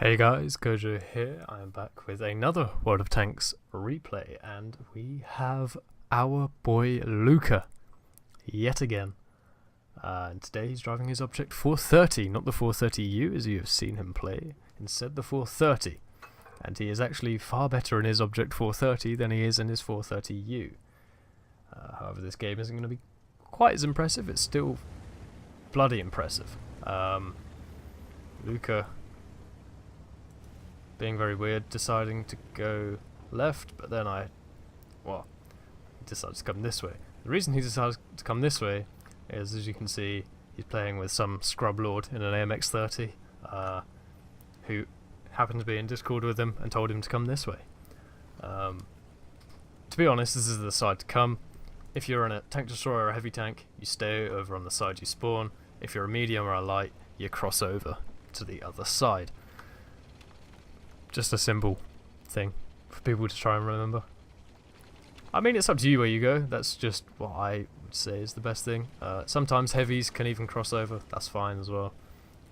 Hey guys, Gojo here. I am back with another World of Tanks replay, and we have our boy Luka yet again. And today he's driving his Object 430, not the 430U as you have seen him play, instead the 430. And he is actually far better in his Object 430 than he is in his 430U. However, this game isn't going to be quite as impressive. It's still bloody impressive. Luka being very weird, deciding to go left, but then he decided to come this way. The reason he decided to come this way is, as you can see, he's playing with some scrub lord in an AMX-30 who happened to be in Discord with him and told him to come this way. To be honest, this is the side to come. If you're in a tank destroyer or a heavy tank, you stay over on the side you spawn. If you're a medium or a light, you cross over to the other side. Just a simple thing for people to try and remember. I mean, it's up to you where you go. That's just what I would say is the best thing. Sometimes heavies can even cross over. That's fine as well.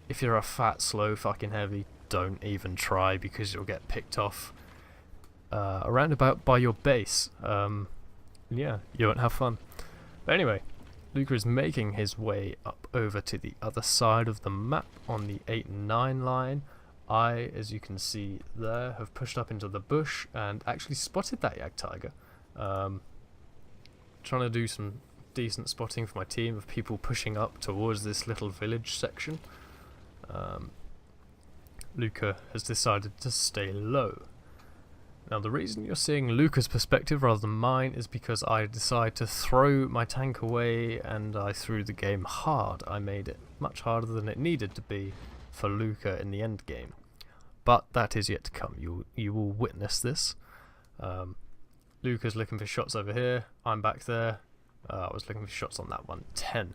If you're a fat, slow fucking heavy, don't even try because you'll get picked off around about by your base. Yeah, you won't have fun. But anyway, Luka is making his way up over to the other side of the map on the 8 and 9 line. I, as you can see there, have pushed up into the bush and actually spotted that Jagdtiger. Trying to do some decent spotting for my team of people pushing up towards this little village section. Luka has decided to stay low. Now the reason you're seeing Luka's perspective rather than mine is because I decided to throw my tank away and I threw the game hard. I made it much harder than it needed to be for Luka in the end game, but that is yet to come. You will witness this. Luka's looking for shots over here. I'm back there. I was looking for shots on that 110.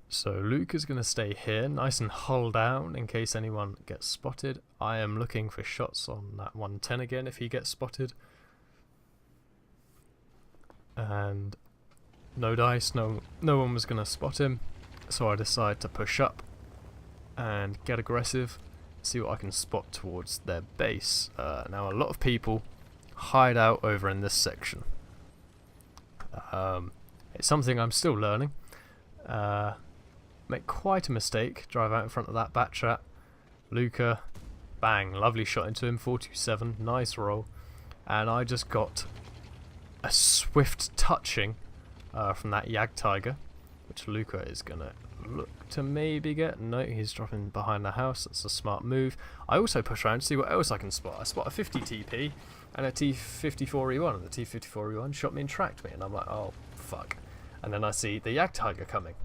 So Luka's going to stay here, nice and hull down in case anyone gets spotted. I am looking for shots on that 110 again if he gets spotted. And no dice, no one was going to spot him. So I decide to push up and get aggressive, see what I can spot towards their base. Now a lot of people hide out over in this section. It's something I'm still learning. Make quite a mistake, drive out in front of that bat trap. Luka, bang, lovely shot into him, 427, nice roll. And I just got a swift touching from that Jagdtiger, which Luka is going to look to maybe get. No, he's dropping behind the house. That's a smart move. I also push around to see what else I can spot. I spot a 50 TP and a T54E1, and the T54E1 shot me and tracked me, and I'm like, oh, fuck. And then I see the Jagdtiger coming,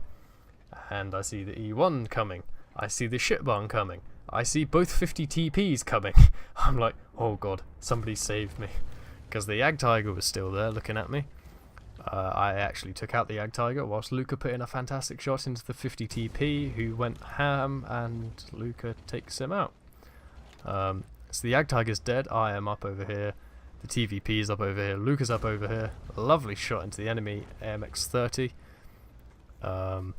and I see the E1 coming. I see the shitbarn coming. I see both 50 TPs coming. I'm like, oh god, somebody saved me. Because the Jagdtiger was still there looking at me. I actually took out the Jagdtiger whilst Luka put in a fantastic shot into the 50 TP, who went ham, and Luka takes him out. So the Jagdtiger's dead. I am up over here. The TVP is up over here. Luka's up over here. A lovely shot into the enemy AMX-30. The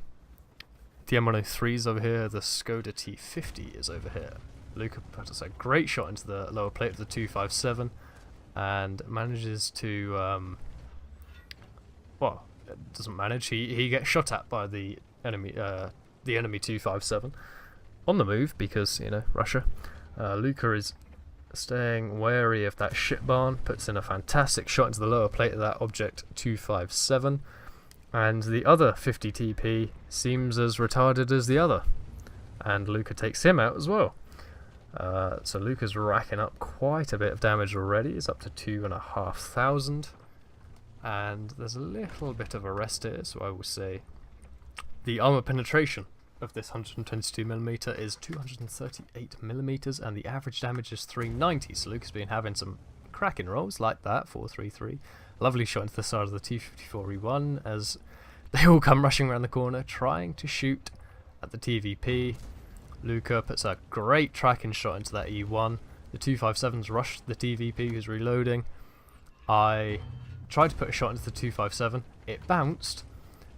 M103 is over here. The Skoda T50 is over here. Luka puts a great shot into the lower plate of the 257 and manages to well, it doesn't manage. He gets shot at by the enemy 257 on the move because, you know, Russia. Luka is staying wary of that shit barn, puts in a fantastic shot into the lower plate of that Object 257, and the other 50 TP seems as retarded as the other, and Luka takes him out as well. So Luka's racking up quite a bit of damage already. He's up to 2,500. And there's a little bit of a rest here, so I will say the armor penetration of this 122mm is 238mm, and the average damage is 390. So Luka's been having some cracking rolls like that, 433. Lovely shot into the side of the T54E1 as they all come rushing around the corner trying to shoot at the TVP. Luka puts a great tracking shot into that E1. The 257's rushed the TVP who's reloading. I tried to put a shot into the 257, it bounced,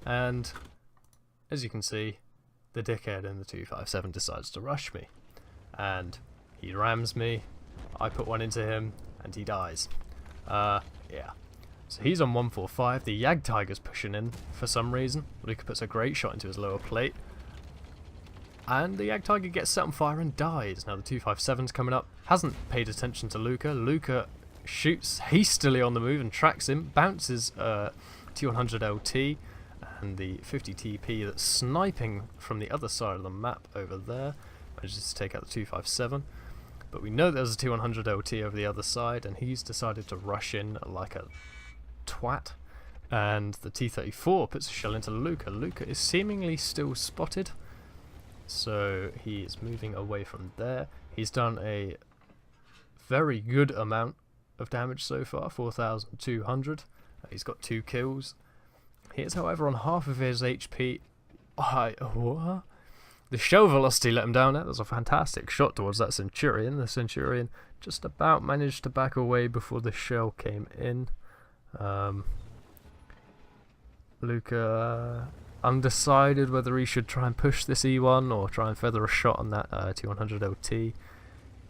and as you can see, the dickhead in the 257 decides to rush me, and he rams me. I put one into him, and he dies. Yeah. So he's on 145. The Jagdtiger's pushing in for some reason. Luka puts a great shot into his lower plate, and the Jagdtiger gets set on fire and dies. Now the 257's coming up. Hasn't paid attention to Luka. Luka shoots hastily on the move and tracks him. Bounces T100 LT and the 50 TP that's sniping from the other side of the map over there. Manages to take out the 257. But we know there's a T100 LT over the other side, and he's decided to rush in like a twat. And the T-34 puts a shell into Luka. Luka is seemingly still spotted, so he is moving away from there. He's done a very good amount of damage so far, 4,200. He's got 2 kills. He is, however, on half of his HP. What? The shell velocity let him down. That was a fantastic shot towards that Centurion. The Centurion just about managed to back away before the shell came in. Luka undecided whether he should try and push this E1 or try and feather a shot on that T100 LT.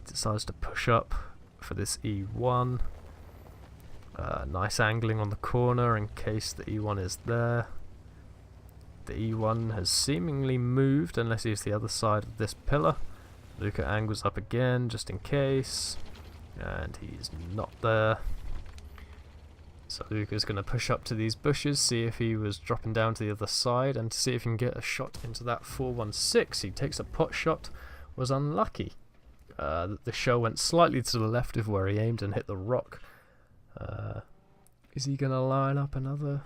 Decides to push up for this E1. Nice angling on the corner in case the E1 is there. The E1 has seemingly moved unless he's the other side of this pillar. Luka angles up again just in case, and he's not there. So Luka's going to push up to these bushes, see if he was dropping down to the other side, and to see if he can get a shot into that 416. He takes a pot shot, was unlucky. The shell went slightly to the left of where he aimed and hit the rock. Is he going to line up another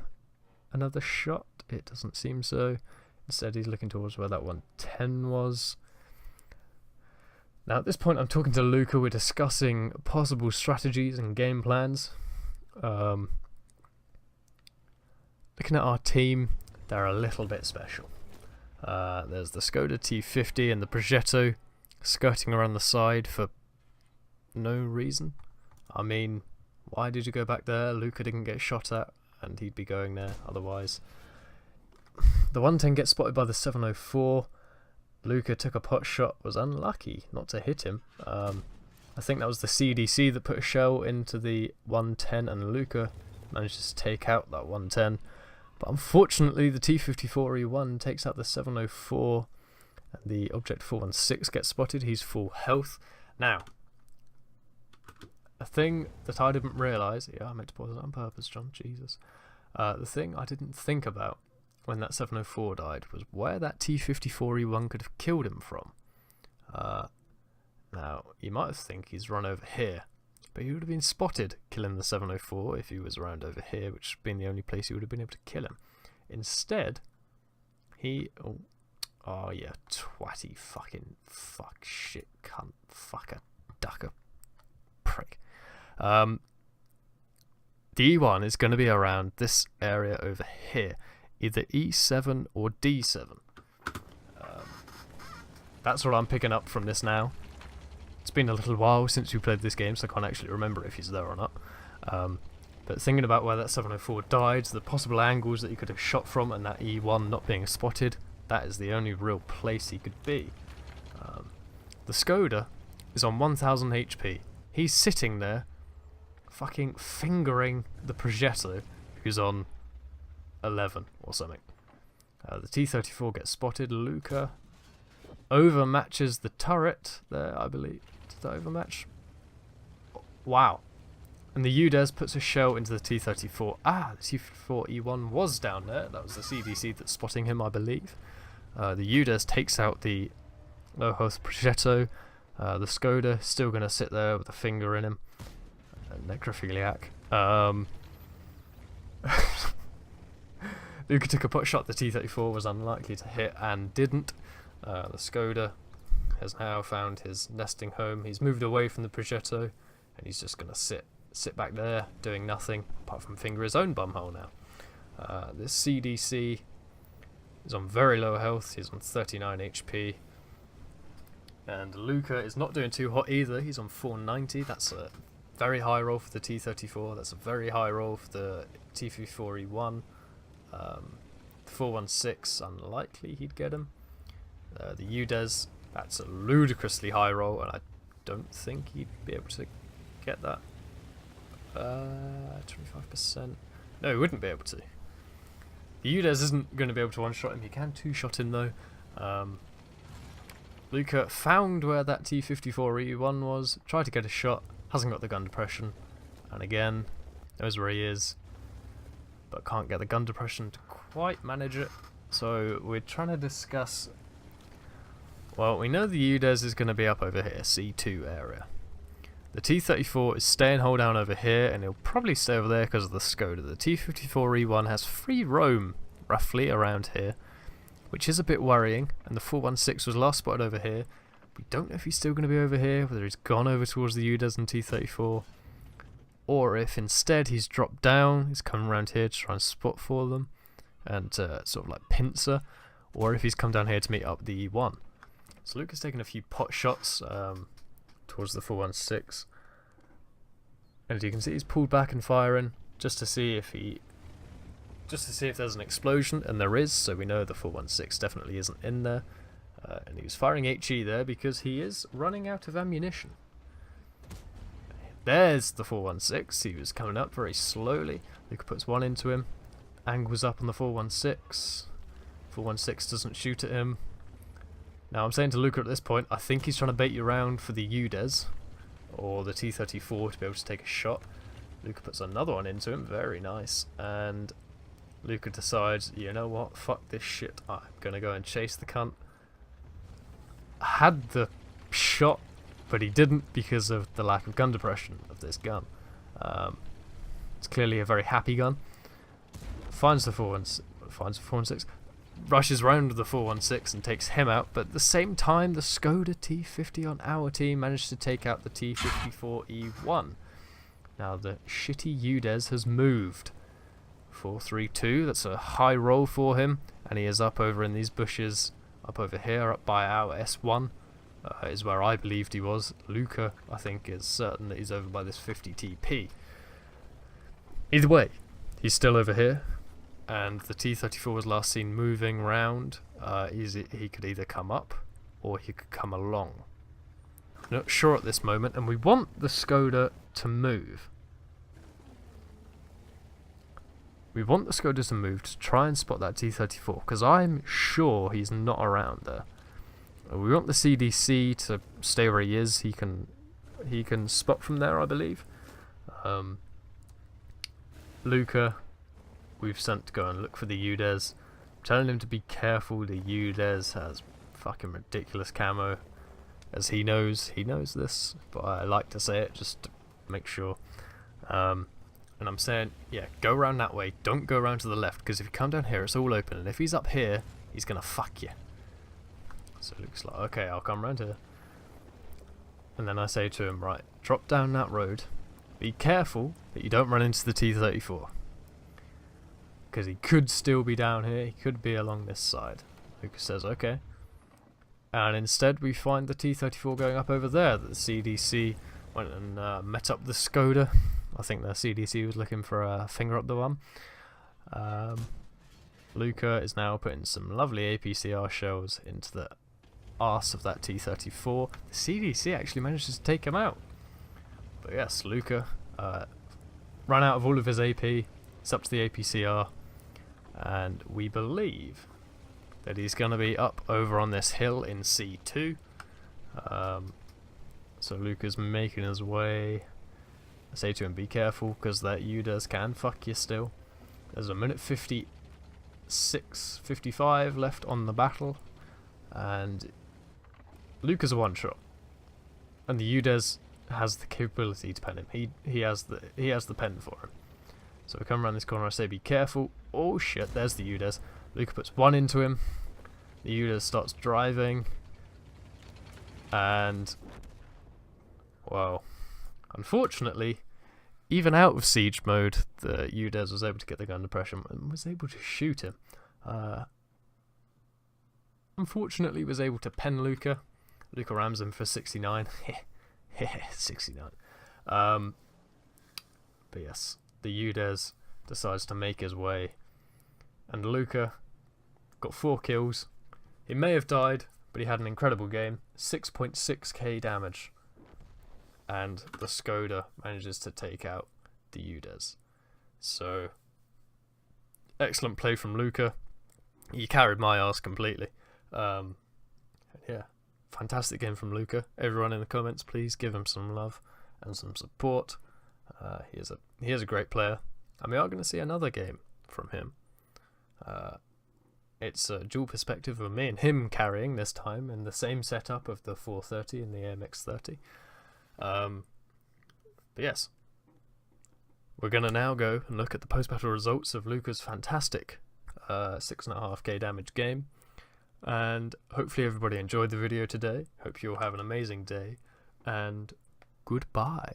shot? It doesn't seem so. Instead he's looking towards where that 110 was. Now at this point I'm talking to Luka, we're discussing possible strategies and game plans. Looking at our team, they're a little bit special. There's the Skoda T50 and the Progetto skirting around the side for no reason. I mean, why did you go back there? Luka didn't get shot at, and he'd be going there otherwise. The 110 gets spotted by the 704. Luka took a pot shot, was unlucky not to hit him. I think that was the CDC that put a shell into the 110, and Luka manages to take out that 110. But unfortunately the T-54E1 takes out the 704, and the Object 416 gets spotted. He's full health. Now, a thing that I didn't realise, yeah, I meant to pause it on purpose, John, Jesus. The thing I didn't think about when that 704 died was where that T-54E1 could have killed him from. Now, you might think he's run over here, but he would have been spotted killing the 704 if he was around over here, which would have been the only place he would have been able to kill him. Instead, he... Oh yeah, twatty fucking fuck shit cunt fucker ducker prick. The E1 is going to be around this area over here, either E7 or D7. That's what I'm picking up from this now. It's been a little while since we played this game, so I can't actually remember if he's there or not. But thinking about where that 704 died, the possible angles that he could have shot from, and that E1 not being spotted, that is the only real place he could be. The Skoda is on 1000 HP. He's sitting there fucking fingering the Progetto, who's on 11 or something. The T-34 gets spotted. Luka overmatches the turret there, I believe. Did that overmatch? Wow. And the UDES puts a shell into the T-34. Ah, the T-34E1 was down there. That was the CDC that's spotting him, I believe. The UDES takes out the low-health Progetto. The Skoda still going to sit there with a finger in him. Necrophiliac. Luka took a pot shot. The T-34 was unlikely to hit and didn't. The Skoda has now found his nesting home. He's moved away from the Progetto, and he's just going to sit back there doing nothing apart from finger his own bumhole now. This CDC is on very low health. He's on 39 HP. And Luka is not doing too hot either. He's on 490. That's a very high roll for the T-34. That's a very high roll for the T-54E1. The 416, unlikely he'd get him. The UDES, that's a ludicrously high roll, and I don't think he'd be able to get that. 25%. No, he wouldn't be able to. The UDES isn't going to be able to one-shot him. He can two-shot him, though. Luka found where that T-54E1 was, tried to get a shot, hasn't got the gun depression, and again, knows where he is, but can't get the gun depression to quite manage it. So we're trying to discuss... Well, we know the UDES is going to be up over here, C2 area. The T-34 is staying hold down over here, and he'll probably stay over there because of the Skoda. The T-54E1 has free roam, roughly, around here, which is a bit worrying, and the 416 was last spotted over here. We don't know if he's still going to be over here, whether he's gone over towards the UDES and T-34, or if instead he's dropped down, he's come around here to try and spot for them, and sort of like pincer, or if he's come down here to meet up the E1. So Luka's taken a few pot shots towards the 416, and as you can see, he's pulled back and firing just to see if there's an explosion, and there is. So we know the 416 definitely isn't in there, and he was firing HE there because he is running out of ammunition. There's the 416. He was coming up very slowly. Luka puts one into him, angles up on the 416. 416 doesn't shoot at him. Now I'm saying to Luka at this point, I think he's trying to bait you around for the UDES or the T-34 to be able to take a shot. Luka puts another one into him, very nice, and Luka decides, you know what, fuck this shit, I'm gonna go and chase the cunt. Had the shot, but he didn't because of the lack of gun depression of this gun. It's clearly a very happy gun. Finds the 416, rushes round the 416 and takes him out, but at the same time the Skoda T50 on our team managed to take out the T54E1. Now the shitty UDES has moved. 432, that's a high roll for him, and he is up over in these bushes, up over here, up by our S1, is where I believed he was. Luka, I think, is certain that he's over by this 50 TP. Either way, he's still over here, and the T-34 was last seen moving round. He could either come up, or he could come along. Not sure at this moment, and we want the Skoda to move. We want the Skoda to move to try and spot that T-34, because I'm sure he's not around there. We want the CDC to stay where he is. He can spot from there, I believe. Luka, we've sent to go and look for the UDES. Telling him to be careful. The UDES has fucking ridiculous camo. As he knows this, but I like to say it just to make sure. And I'm saying, yeah, go around that way. Don't go around to the left, because if you come down here, it's all open. And if he's up here, he's going to fuck you. So Luke's like, okay, I'll come around here. And then I say to him, right, drop down that road. Be careful that you don't run into the T-34. Because he could still be down here. He could be along this side. Lucas says, okay. And instead we find the T-34 going up over there. The CDC went and met up the Skoda. I think the CDC was looking for a finger up the bum. Luka is now putting some lovely APCR shells into the arse of that T-34. The CDC actually manages to take him out. But yes, Luka ran out of all of his AP. It's up to the APCR. And we believe that he's going to be up over on this hill in C2. So Luka's making his way. I say to him, be careful, because that UDES can fuck you still. There's a minute 55 left on the battle, and Luka's a one-shot, and the UDES has the capability to pen him. He has the pen for him. So we come around this corner. I say, be careful. Oh shit! There's the UDES. Luka puts one into him. The UDES starts driving, and well, unfortunately, even out of siege mode, the UDES was able to get the gun depression and was able to shoot him. Unfortunately, was able to pen Luka. Luka rams him for 69. 69. But yes, the UDES decides to make his way, and Luka got 4 kills. He may have died, but he had an incredible game, 6.6k damage, and the Skoda manages to take out the Udes. So, excellent play from Luka. He carried my arse completely. Yeah, fantastic game from Luka. Everyone in the comments, please give him some love and some support. He is a great player, and we are going to see another game from him. It's a dual perspective of me and him carrying this time in the same setup of the 430 and the AMX30. But yes, we're going to now go and look at the post-battle results of Luka's fantastic 6.5k damage game. And hopefully everybody enjoyed the video today. Hope you'll have an amazing day, and goodbye.